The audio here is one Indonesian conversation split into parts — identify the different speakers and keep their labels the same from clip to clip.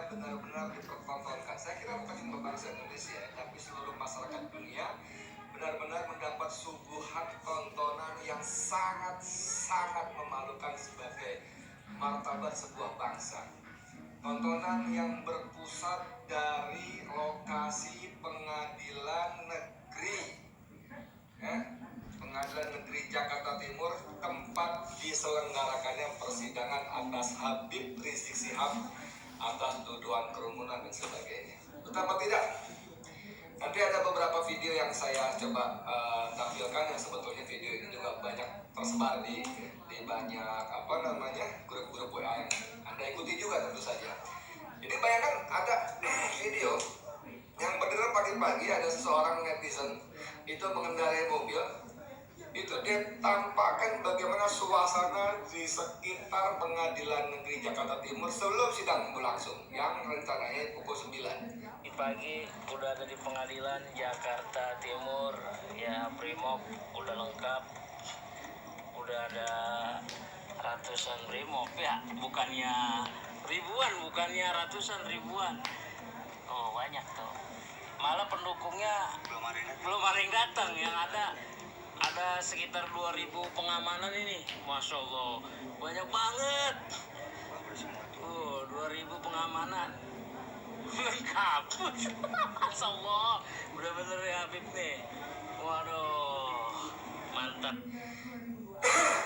Speaker 1: benar-benar dipertontonkan. Saya kira bukan cuma bangsa Indonesia, tapi seluruh masyarakat dunia benar-benar mendapat suguhan tontonan yang sangat-sangat memalukan sebagai martabat sebuah bangsa. Tontonan yang berpusat dari lokasi pengadilan negeri, Pengadilan Negeri Jakarta Timur, tempat diselenggarakannya persidangan atas Habib Rizik Syihab atas tuduhan kerumunan dan sebagainya. Betapa tidak? Nanti ada beberapa video yang saya coba tampilkan, yang sebetulnya video ini juga banyak tersebar di banyak grup-grup WA yang Anda ikuti juga tentu saja. Jadi bayangkan ada video yang benar pagi-pagi ada seseorang netizen itu mengendarai mobil, itu dia tampakkan bagaimana suasana di sekitar Pengadilan Negeri Jakarta Timur sebelum sidang berlangsung yang rencananya pukul 9.
Speaker 2: Di pagi udah ada di Pengadilan Jakarta Timur, ya Brimob udah lengkap, udah ada ratusan Brimob, ya bukannya ribuan, bukannya ratusan, ribuan. Oh banyak tuh, malah pendukungnya belum ada yang datang, yang ada sekitar 2.000 pengamanan ini, Masya Allah, banyak banget. 2.000 pengamanan lengkap. Masya Allah, bener-bener ya Habib nih. Waduh, mantap.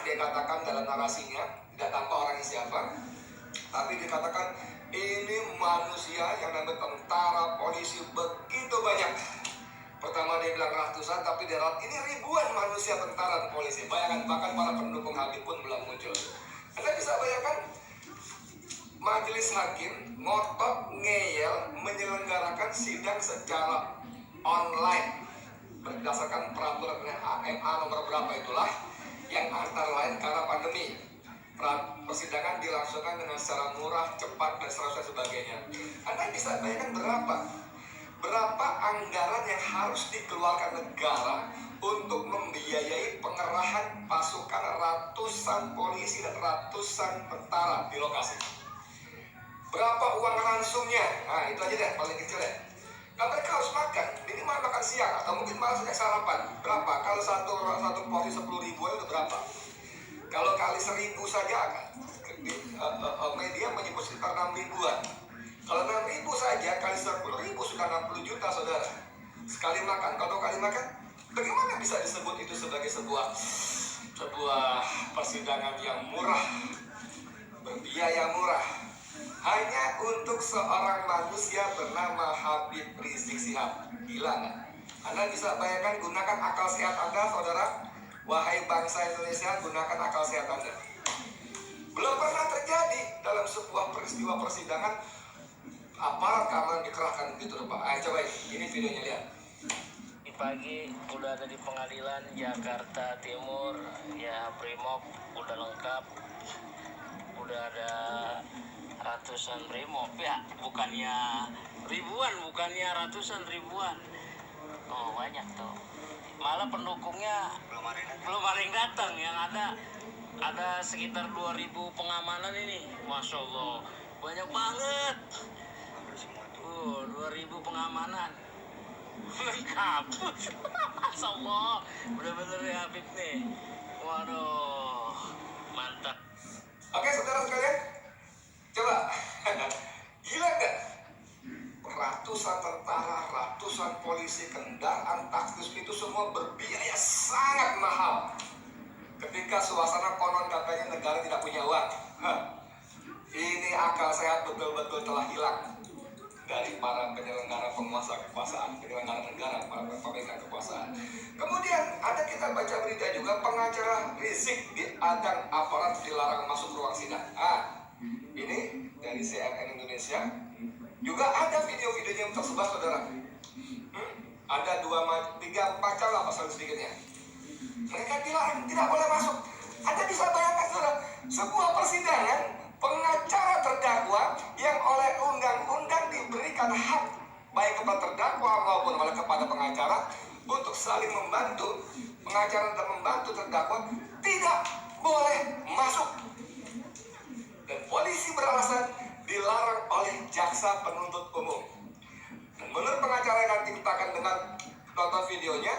Speaker 1: Dia katakan dalam narasinya, tidak tampak orangnya siapa, tapi dikatakan ini manusia yang namanya tentara, polisi begitu banyak. Pertama dia bilang ratusan, tapi dia bilang ini ribuan manusia, tentara dan polisi. Bayangkan, bahkan para pendukung Habib pun belum muncul. Anda bisa bayangkan, majelis hakim ngotot ngeyel menyelenggarakan sidang secara online berdasarkan peraturan AMA nomor berapa itulah, yang antara lain karena pandemi. Persidangan dilangsungkan dengan secara murah, cepat, dan sebagainya. Anda bisa bayangkan berapa anggaran yang harus dikeluarkan negara untuk membiayai pengerahan pasukan ratusan polisi dan ratusan tentara di lokasi. Berapa uang ransumnya? Nah itu aja deh, paling kecil deh. Nah, mereka harus makan, minimal makan siang atau mungkin malah sejak sarapan. Berapa? Kalau satu porsi 10.000 itu berapa? Kalau kali 1.000 saja, media menyebut sekitar 6.000-an. Kalau 6.000 saja kali 10.000 sudah 60 juta, saudara. Sekali makan, kalau kali makan, bagaimana bisa disebut itu sebagai sebuah persidangan yang murah, berbiaya murah, hanya untuk seorang manusia bernama Habib Rizik Syihab? Gila nggak? Anda bisa bayangkan, gunakan akal sehat Anda, saudara. Wahai bangsa Indonesia, gunakan akal sehat Anda. Belum pernah terjadi dalam sebuah peristiwa persidangan aparat keamanan dikerahkan begitu, Pak. Ayo coba ini videonya, lihat.
Speaker 2: Di pagi udah ada di Pengadilan Jakarta Timur, ya Brimob udah lengkap, udah ada ratusan Brimob, ya bukannya ribuan, bukannya ratusan, ribuan. Oh banyak tuh, malah pendukungnya belum ada yang datang, yang ada sekitar 2.000 pengamanan ini, Masya Allah, banyak banget. 2.000 pengamanan lengkap. Masya Allah, bener-bener ya Habib nih. Waduh, mantap.
Speaker 1: Oke, saudara sekalian, coba gila nggak? Ratusan tentara, ratusan polisi, kendaraan taktis itu semua berbiaya sangat mahal. Ketika suasana konon katanya negara tidak punya uang, ini akal sehat betul-betul telah hilang dari para penyelenggara penguasa kekuasaan, penyelenggara negara, para pemegang kekuasaan. Kemudian ada kita baca berita juga, pengacara Rizik diadang aparat dilarang masuk ruang sidang. Ini dari CNN Indonesia. Juga ada video-videonya yang tersebar, saudara. Ada 2, 3 baca lah pasal sedikitnya. Mereka dilarang, tidak boleh masuk. Anda bisa bayangkan, saudara, sebuah persidangan, pengacara terdakwa yang oleh undang-undang diberikan hak baik kepada terdakwa maupun oleh kepada pengacara untuk saling membantu. Pengacara dan membantu terdakwa tidak boleh masuk. Dan polisi beralasan dilarang oleh jaksa jaksa penuntut umum. Dan menurut pengacara yang nanti kita akan dengar nonton videonya,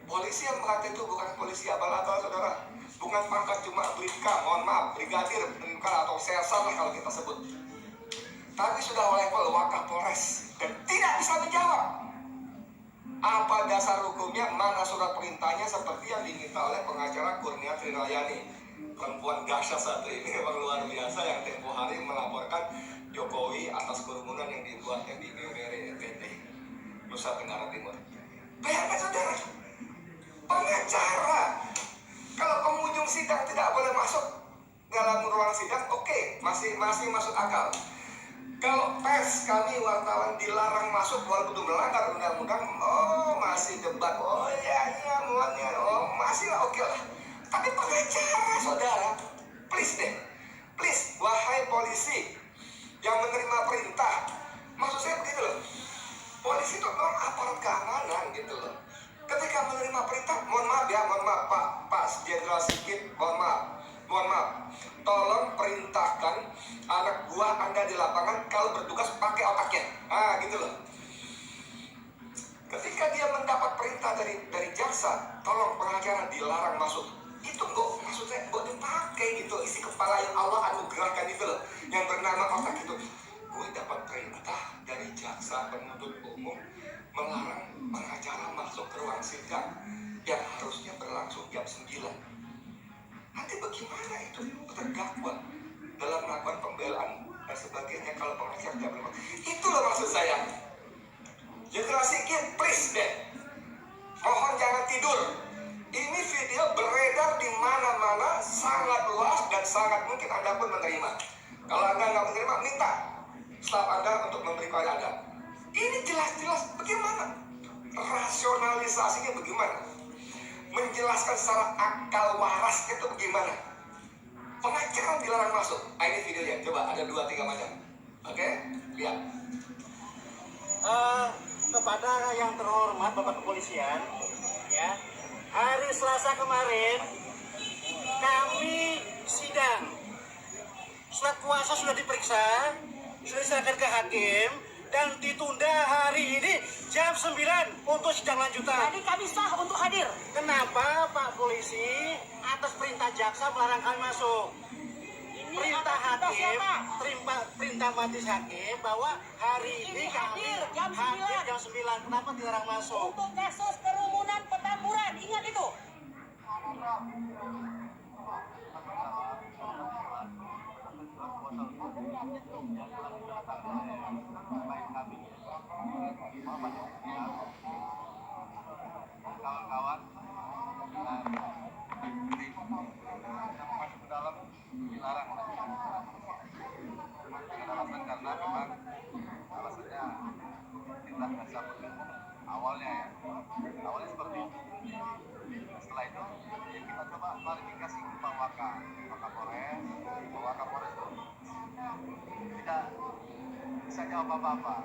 Speaker 1: polisi yang mengatakan itu bukan polisi abal-abal, saudara. Bukan pangkat cuma bribka, mohon maaf, brigadir, bribka atau sersan lah kalau kita sebut. Tapi sudah level Wakapolres dan tidak bisa menjawab. Apa dasar hukumnya, mana surat perintahnya, seperti yang diminta oleh pengacara Kurnia Trinayani. Perempuan dahsyat satu ini memang luar biasa yang tempo hari melaporkan Jokowi atas kerumunan yang dibuatnya di Memere, NTT, Nusa Tenggara Timur. Bayangkan saudara, pengacara, kalau pengunjung sidang tidak boleh masuk dalam ruang sidang, oke, masih masuk akal. Kalau pers, kami wartawan dilarang masuk walaupun itu melanggar undang-undang, masih debat, masih lah, oke lah. Tapi pengacara, saudara, please deh, please, wahai polisi yang menerima perintah, maksud saya begitu loh, polisi itu memang aparat keamanan gitu loh. Ketika menerima perintah, mohon maaf Pak Jenderal Sigit, mohon maaf, tolong perintahkan anak buah Anda di lapangan kalau bertugas pakai otaknya. Gitu loh. Ketika dia mendapat perintah dari jaksa, tolong pengacara dilarang masuk. Itu maksud saya nggak dipakai gitu, isi kepala yang Allah anugerahkan itu loh, yang bernama otak itu. Gue dapat perintah dari jaksa penuntut umum melarang pengacara masuk ke ruang sidang yang harusnya berlangsung jam 9. Nanti bagaimana itu terdakwa dalam melakukan pembelaan dan sebagainya kalau pengacara tidak berlaku? Itu loh maksud saya. Jenderal Sigit, please deh, mohon jangan tidur. Ini video beredar di mana-mana, sangat luas dan sangat mungkin Anda pun menerima. Kalau Anda nggak menerima, minta staf Anda untuk memberi kepada Anda. Ini jelas-jelas bagaimana? Rasionalisasinya bagaimana? Menjelaskan secara akal waras itu bagaimana? Pengacara dilarang masuk. Ini videonya, coba ada 2-3 macam. Oke, lihat.
Speaker 3: Kepada yang terhormat Bapak Kepolisian, ya, hari Selasa kemarin kami sidang. Surat kuasa sudah diperiksa, sudah diserahkan ke hakim, dan ditunda hari ini jam 9 untuk sidang lanjutan.
Speaker 4: Jadi kami sah untuk hadir.
Speaker 3: Kenapa Pak Polisi atas perintah jaksa melarang kami masuk? Perintah hakim, perintah majelis hakim bahwa hari ini kami
Speaker 4: hadir jam 9.
Speaker 3: hadir jam 9. Kenapa dilarang masuk?
Speaker 4: Untuk kasus kerumunan Petamburan, ingat itu.
Speaker 5: Kawan-kawan masuk ke dalam dilarang dengan alasan karena memang alasannya kita jaksa penuntut awalnya seperti itu. Setelah itu ya kita coba klarifikasi ke Pak Wakapolres itu tidak bisa jawab apa-apa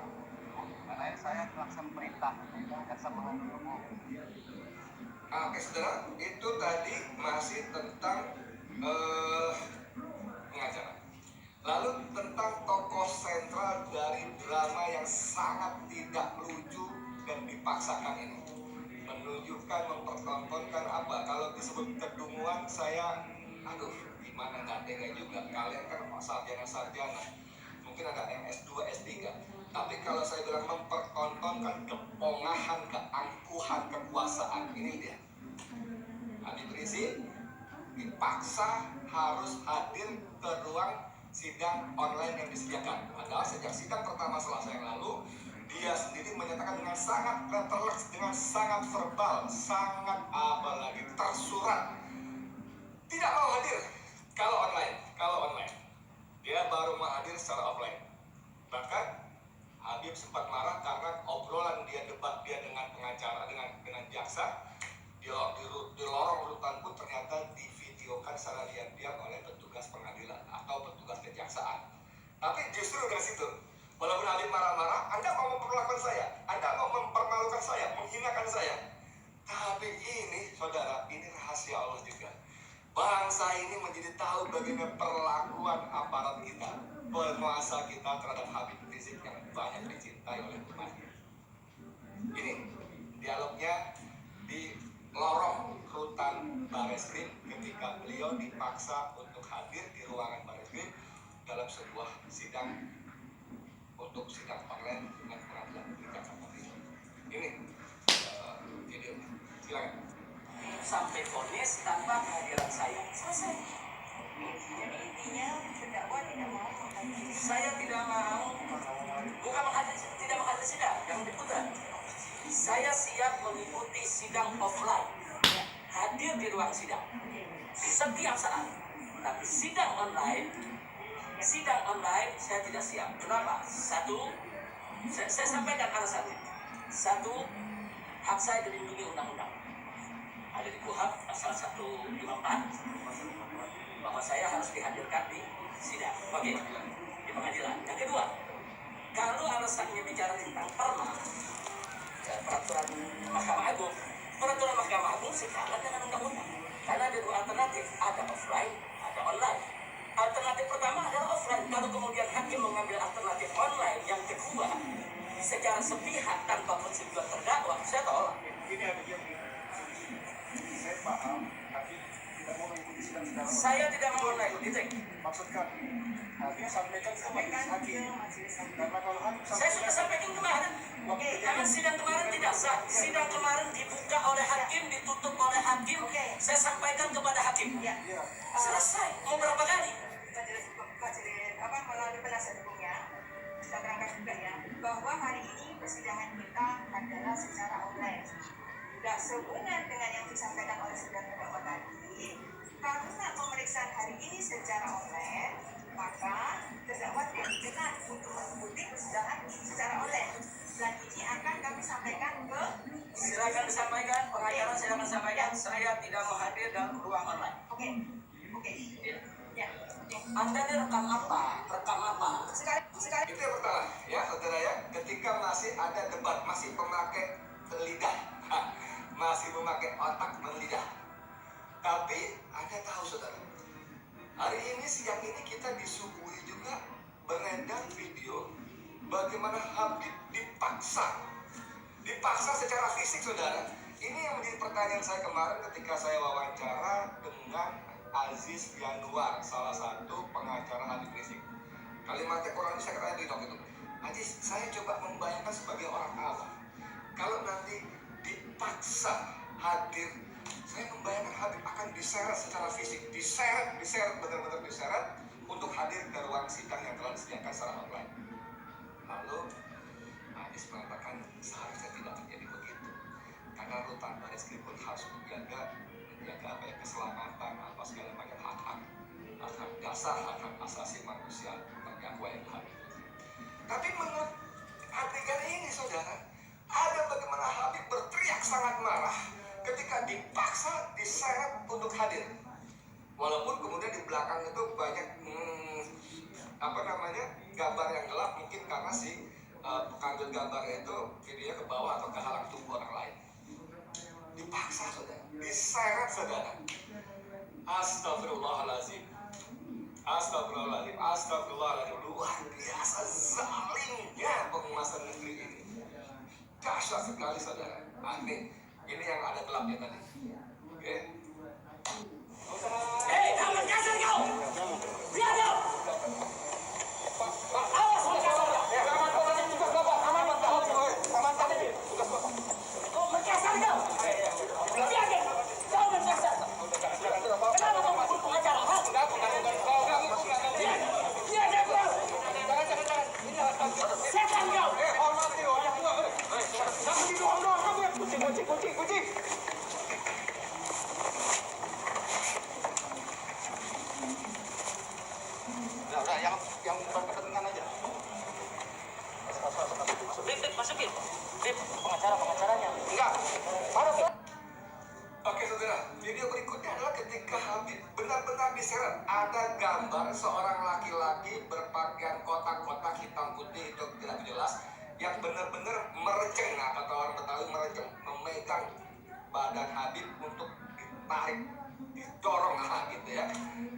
Speaker 5: karena saya melaksanakan perintah jaksa penuntut umum.
Speaker 1: Oke, saudara, itu tadi masih tentang pengacara. Lalu tentang tokoh sentral dari drama yang sangat tidak lucu dan dipaksakan ini, menunjukkan, mempertontonkan apa? Kalau disebut kedunguan, saya gimana nggak tega juga. Kalian kan sarjana, mungkin ada MS2, S3. Tapi kalau saya bilang mempertontonkan kepongahan, keangkuhan, kekuasaan, ini dia. Habib Rizik dipaksa harus hadir ke ruang sidang online yang disediakan. Padahal sejak sidang pertama Selasa yang lalu, dia sendiri menyatakan dengan sangat letterless, dengan sangat verbal, sangat apalagi tersurat, tidak mau hadir kalau online. Dia baru mau hadir secara offline. Bahkan Habib sempat marah karena obrolan dia, debat dia dengan pengacara, dengan jaksa di lorong rutan pun ternyata divideokan secara diam-diam oleh petugas pengadilan atau petugas kejaksaan. Tapi justru dari situ, walaupun Habib marah-marah, Anda mau memperlakukan saya, Anda mau mempermalukan saya, menghinakan saya. Tapi ini, saudara, ini rahasia Allah juga. Bangsa ini menjadi tahu bagaimana perlakuan aparat kita, penguasa kita terhadap Habib Rizik yang banyak dicintai oleh umatnya. Ini dialognya di lorong rutan Bareskrim ketika beliau dipaksa untuk hadir di ruangan Bareskrim dalam sebuah sidang untuk sidang online dengan pengadilan negeri Jakarta Timur. Ini videonya, silakan.
Speaker 2: Sampai vonis tanpa kehadiran saya. Selesai.
Speaker 4: Jadi intinya terdakwa tidak mau menghadirkan.
Speaker 2: Saya tidak mau, bukan tidak menghadiri sidang, yang diputar. Saya siap mengikuti sidang offline, hadir di ruang sidang setiap saat. Tapi sidang online saya tidak siap. Kenapa? Satu, saya sampaikan alasannya. Satu, hak saya dilindungi undang-undang. Ada di KUHP pasal 154 bahwa saya harus dihadirkan di sidang, oke, di pengadilan. Yang kedua, kalau alasannya bicara tentang peraturan Mahkamah Agung, peraturan Mahkamah Agung sejalan dengan undang-undang. Karena ada dua alternatif, ada offline, ada online. Alternatif pertama adalah offline. Kalau kemudian hakim mengambil alternatif online, yang kedua secara sepihak tanpa persetujuan terdakwa, saya tolak.
Speaker 5: Saya paham, tapi tidak mau mengikuti sidang-sidang.
Speaker 2: Saya tidak mau naik titik.
Speaker 5: Maksud kami, hakim sampaikan ke majelis hakim. Karena kalau hakim
Speaker 2: Saya sudah sampaikan kemarin. Karena sidang kemarin tidak sah. Sidang kemarin dibuka oleh hakim, ditutup oleh hakim. Saya sampaikan kepada hakim. Selesai. Mau berapa kali?
Speaker 4: Melalui penasihat hukumnya kita berangkat juga ya bahwa hari ini persidangan kita adalah secara online. Tidak sehubungan dengan yang disampaikan oleh saudara terdakwa tadi. Karena pemeriksaan hari ini secara online, maka terdakwa tidak dikenal untuk mengikuti persidangan secara online. Dan ini akan kami sampaikan ke
Speaker 2: Silakan disampaikan. Pengacara silakan sampaikan. Saya tidak mau hadir dalam ruang online.
Speaker 4: Oke. Ya.
Speaker 2: Anda ini rekam apa? Rekam apa?
Speaker 4: Sekali.
Speaker 1: Itu yang pertama, ya saudara ya, ketika masih ada debat, masih memakai lidah, masih memakai otak dan lidah. Tapi Anda tahu saudara, hari ini siang ini kita disuguhi juga beredar video bagaimana Habib dipaksa secara fisik saudara. Ini yang menjadi pertanyaan saya kemarin ketika saya wawancara dengan Aziz Yanuar, salah satu pengacara Habib Rizik. Kalimatnya kurang saya katanya di itu. Aziz, saya coba membayangkan sebagai orang awam. Kalau nanti dipaksa hadir, saya membayangkan Habib akan diseret secara fisik, diseret, benar-benar diseret untuk hadir ke ruang sidang yang telah disediakan secara online. Lalu Aziz mengatakan seharusnya tidak terjadi begitu, karena rutan Bareskrim pun harus menjaga keselamatan apa segala macam hak dasar, hak asasi manusia terdakwa yang hadir. Tapi menurut adegan ini saudara, ada bagaimana Habib berteriak sangat marah ketika dipaksa diseret untuk hadir. Walaupun kemudian di belakang itu banyak gambar yang gelap, mungkin karena si pengambil gambar itu videonya ke bawah atau kehalang tubuh orang lain. Dipaksa saudara, diseret saudara. Astagfirullahaladzim, luar biasa zalimnya penguasa negeri ini. Dahsyat sekali saudara. Ini yang ada gelapnya tadi. Oke.
Speaker 2: Hei, jangan kasar kau! Biadab! Awas, kasar kau! Kau berkasar kau! Biadab! Kau berkasar! Kenapa kau mabuk pengacara? Biadab kau! Setan kau!
Speaker 5: Kucing. Udah, yang berkepentingan aja.
Speaker 2: Rip, masukin. Rip, pengacaranya.
Speaker 5: Enggak. Mana tuh?
Speaker 1: Oke saudara, video berikutnya adalah ketika Habib benar-benar diseret. Ada gambar seorang laki-laki berpakaian kotak-kotak hitam putih itu tidak jelas, yang benar-benar mereceng, kata orang Betawi mereceng, memegang badan Habib untuk ditarik, didorong gitu ya,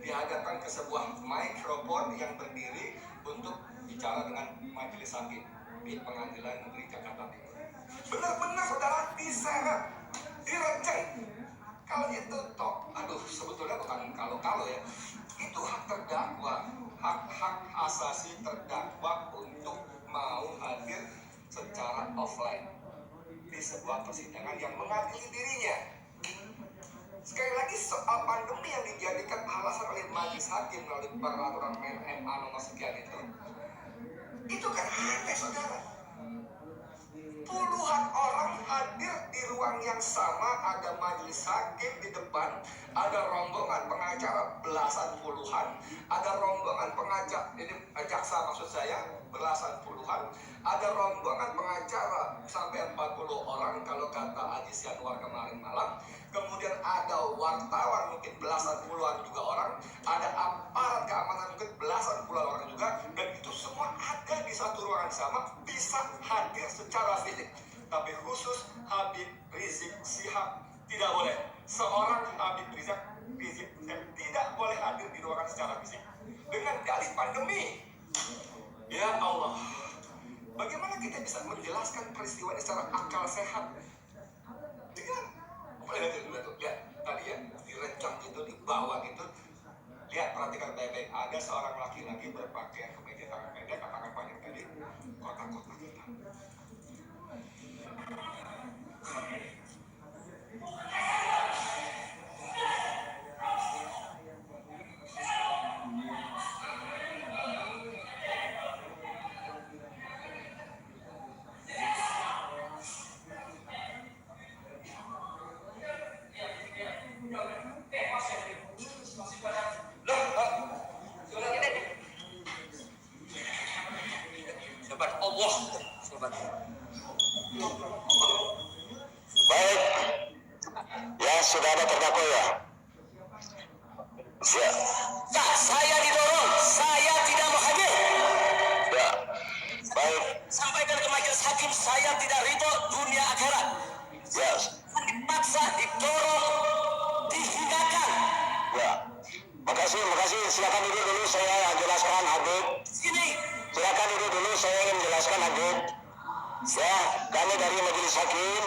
Speaker 1: dihadapkan ke sebuah mikrofon yang berdiri untuk bicara dengan majelis hakim di Pengadilan Negeri Jakarta Timur. Benar-benar saudara diseret, direceng. Kalau itu toh, aduh sebetulnya bukan kalau ya, itu hak terdakwa, hak asasi terdakwa untuk mau hadir secara offline di sebuah persidangan yang mengadili dirinya. Sekali lagi soal pandemi yang dijadikan alasan oleh majelis hakim melalui peraturan MA nomor sekian itu kan aneh saudara. Puluhan orang hadir di ruang yang sama, ada majelis hakim di depan, ada rombongan pengacara belasan puluhan, ada rombongan pengacara, ini jaksa maksud saya, belasan puluhan, ada rombongan pengacara sampai 40 orang kalau kata Aji Sianwar kemarin malam, kemudian ada wartawan mungkin belasan puluhan juga orang, ada aparat keamanan mungkin belasan puluhan orang juga, dan itu semua ada di satu ruangan sama, bisa hadir secara fisik. Tapi khusus Habib Rizik Syihab tidak boleh. Seorang Habib Rizik tidak boleh hadir di ruangan secara fisik dengan dalih pandemi. Ya Allah, bagaimana kita bisa menjelaskan peristiwa ini secara akal sehat? Dengan lihat tadi ya, direcang gitu, di bawah gitu. Lihat, perhatikan baik-baik. Ada seorang laki-laki berpakaian kemeja tangan pendek, tangan panjang tadi, kotak-kotak kita. Sobat Allah, sobat.
Speaker 6: Baik, ya sudah ada terdakwa ya. Siap.
Speaker 3: Ya, saya didorong, saya tidak mau hadir.
Speaker 6: Ya, baik.
Speaker 3: Sampaikan ke majelis hakim, saya tidak ridho dunia akhirat.
Speaker 6: Ya,
Speaker 3: Dipaksa, didorong, dihinakan.
Speaker 6: ya. Makasih. Silakan duduk dulu, saya jelaskan Habib.
Speaker 3: Sini,
Speaker 6: Silakan duduk dulu, saya ingin menjelaskan Habib. Ya, kami dari majelis hakim.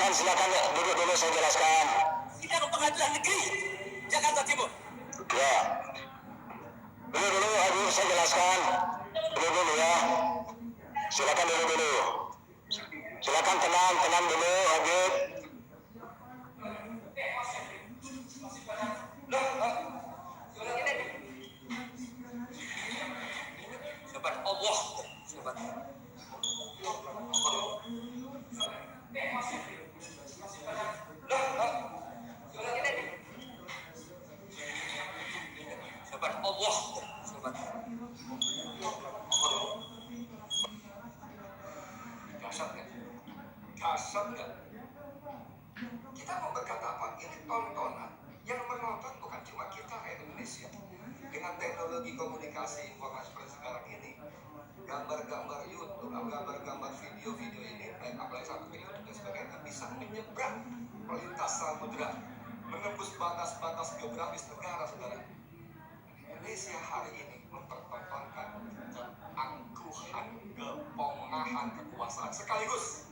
Speaker 6: Silakan duduk dulu, saya jelaskan.
Speaker 3: sidang pengadilan negeri Jakarta Timur.
Speaker 6: Ya. Duduk dulu Habib, saya jelaskan. Duduk dulu ya. Silakan duduk dulu. Silakan tenang dulu Habib.
Speaker 1: Sobat Allah, sobat. Sobat Allah, sobat. Kasar nggak? Kita mau berkata apa? Ini tontonan. Yang menonton bukan cuma kita Indonesia. Dengan teknologi komunikasi informasi seperti sekarang ini, gambar-gambar YouTube, gambar-gambar video-video ini, apalagi satu ke YouTube dan sebagainya, bisa menyeberang melintas samudera, menembus batas-batas geografis negara, saudara. Indonesia hari ini mempertontonkan keangkuhan, kepongahan kekuasaan sekaligus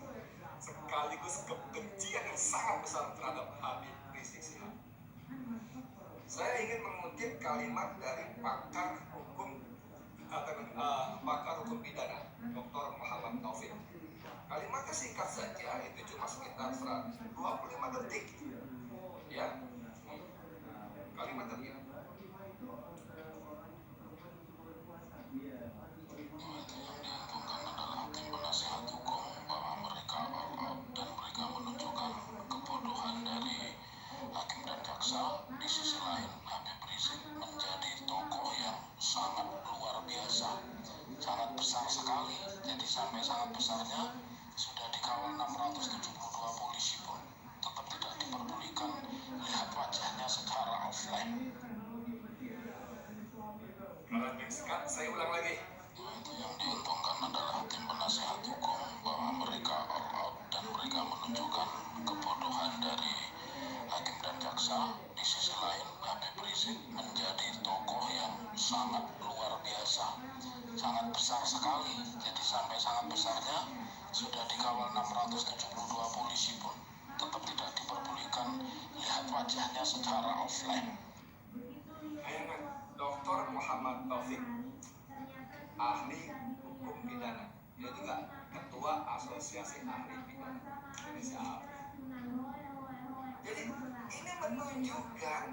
Speaker 1: kebencian yang sangat besar terhadap Habib Rizik Syihab. Saya ingin mengutip kalimat dari pakar hukum pidana Dr. Muhammad Taufik. Kalimatnya singkat saja, itu cuma sekitar 25 detik. Ya, kalimatnya begini.
Speaker 6: Di sisi lain, Habib Rizik menjadi tokoh yang sangat luar biasa, sangat besar sekali. Jadi sampai sangat besarnya sudah dikawal 672 polisi pun tetap tidak diperbolehkan lihat wajahnya secara offline.
Speaker 1: Saya ulang lagi.
Speaker 6: Itu yang diuntungkan adalah tim penasehat hukum bahwa mereka all out dan mereka menunjukkan kebodohan dari hakim dan jaksa. Di sisi lain, Habib Rizik menjadi tokoh yang sangat luar biasa, sangat sangat besarnya, sudah dikawal 672 polisi pun tetap tidak diperbolehkan lihat wajahnya secara offline.
Speaker 1: Bayangkan, Dr. Muhammad Taufik, ahli hukum pidana, dia juga ketua Asosiasi Ahli Pidana Indonesia. Jadi ini menunjukkan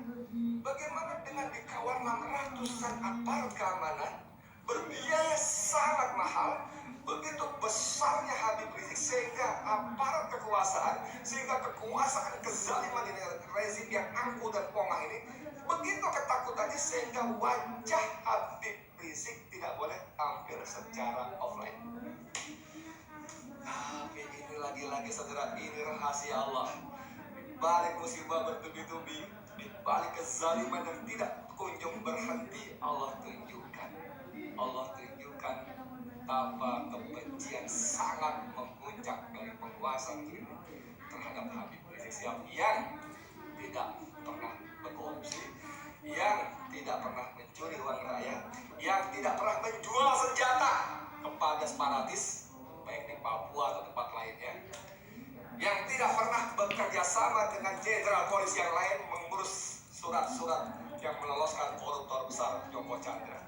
Speaker 1: bagaimana dengan dikawal 600-an aparat keamanan berbiaya sangat mahal, begitu besarnya Habib Rizik sehingga aparat kekuasaan, sehingga kekuasaan kezaliman ini rezim yang angkuh dan pongah ini begitu ketakutannya sehingga wajah Habib Rizik tidak boleh tampil secara offline. Tapi ini lagi-lagi saudara, ini rahasia Allah. Balik musibah bertubi-tubi, di balik kezaliman yang tidak kunjung berhenti, Allah tunjukkan betapa kebencian sangat memuncak dari penguasa ini terhadap Habib Rizik Syihab yang tidak pernah berkorupsi, yang tidak pernah mencuri uang rakyat, yang tidak pernah menjual senjata kepada separatis baik di Papua atau tempat lainnya, yang tidak pernah bekerja sama dengan jenderal polisi yang lain mengurus surat-surat yang meloloskan koruptor besar Joko Chandra,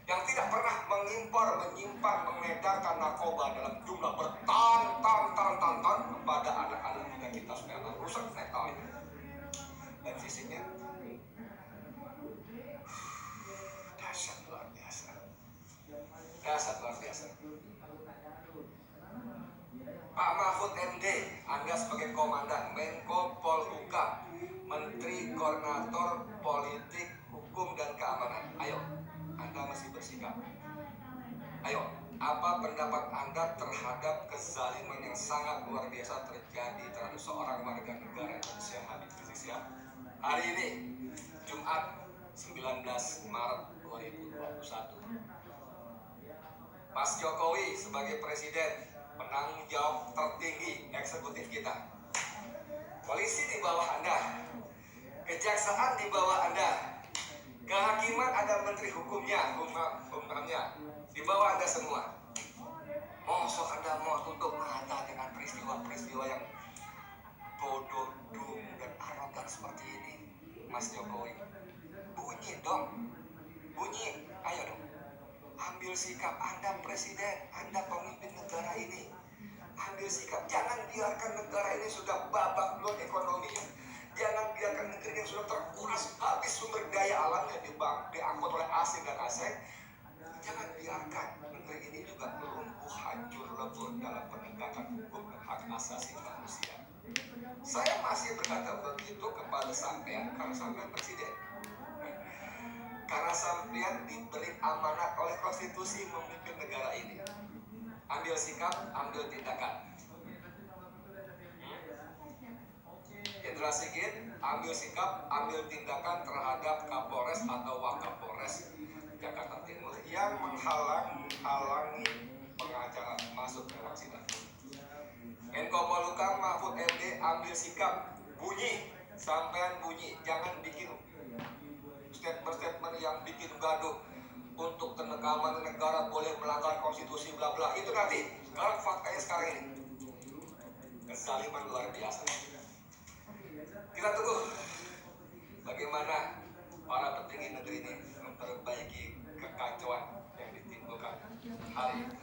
Speaker 1: yang tidak pernah mengimpor, menyimpan, mengedarkan narkoba dalam jumlah berton-ton kepada anak-anak muda kita supaya rusak mentalnya dan fisiknya. Dahsyat luar biasa. Pak Mahfud MD, Anda sebagai komandan Menko Polhukam, Menteri Koordinator Politik Hukum dan Keamanan, ayo Anda masih bersikap. Ayo, apa pendapat Anda terhadap kezaliman yang sangat luar biasa terjadi terhadap seorang warga negara Indonesia, Habib Rizik Syihab? Hari ini, Jumat 19 Maret 2021. Mas Jokowi sebagai Presiden, penanggung jawab tertinggi eksekutif kita. Polisi di bawah Anda, kejaksaan di bawah Anda, kehakiman ada menteri hukumnya, hukumnya di bawah Anda semua. Mosok Anda mau tutup mata dengan peristiwa-peristiwa yang bodoh, dum, dan arogan seperti ini, Mas Jokowi? Bunyi dong, ayo dong. Ambil sikap, Anda presiden, Anda pemimpin negara ini. Ambil sikap, jangan biarkan negara ini sudah babak belur ekonominya. Jangan biarkan negeri yang sudah terkuras habis sumber daya alamnya diangkut oleh asing dan asing. Jangan biarkan negeri ini juga lumpuh, hancur, lebur dalam penegakan hukum dan hak asasi manusia. Saya masih berkata begitu kepada sampean karena sampean presiden. Karena sampean diberi amanat oleh konstitusi memimpin negara ini. Ambil sikap, ambil tindakan. Jenderal Sigit, ambil sikap, ambil tindakan terhadap Kapolres atau Wakapolres Jakarta Timur yang menghalangi pengacara masuk ke ruang sidang. Menko Polhukam Mahfud MD, ambil sikap, bunyi, sampean bunyi, jangan bikin statement yang bikin gaduh untuk keamanan negara boleh melanggar konstitusi bla bla. Itu nanti. Sekarang faktanya sekarang ini. Kezaliman luar biasa. Kita tunggu bagaimana para petinggi negeri ini memperbaiki kekacauan yang ditimbulkan hari ini.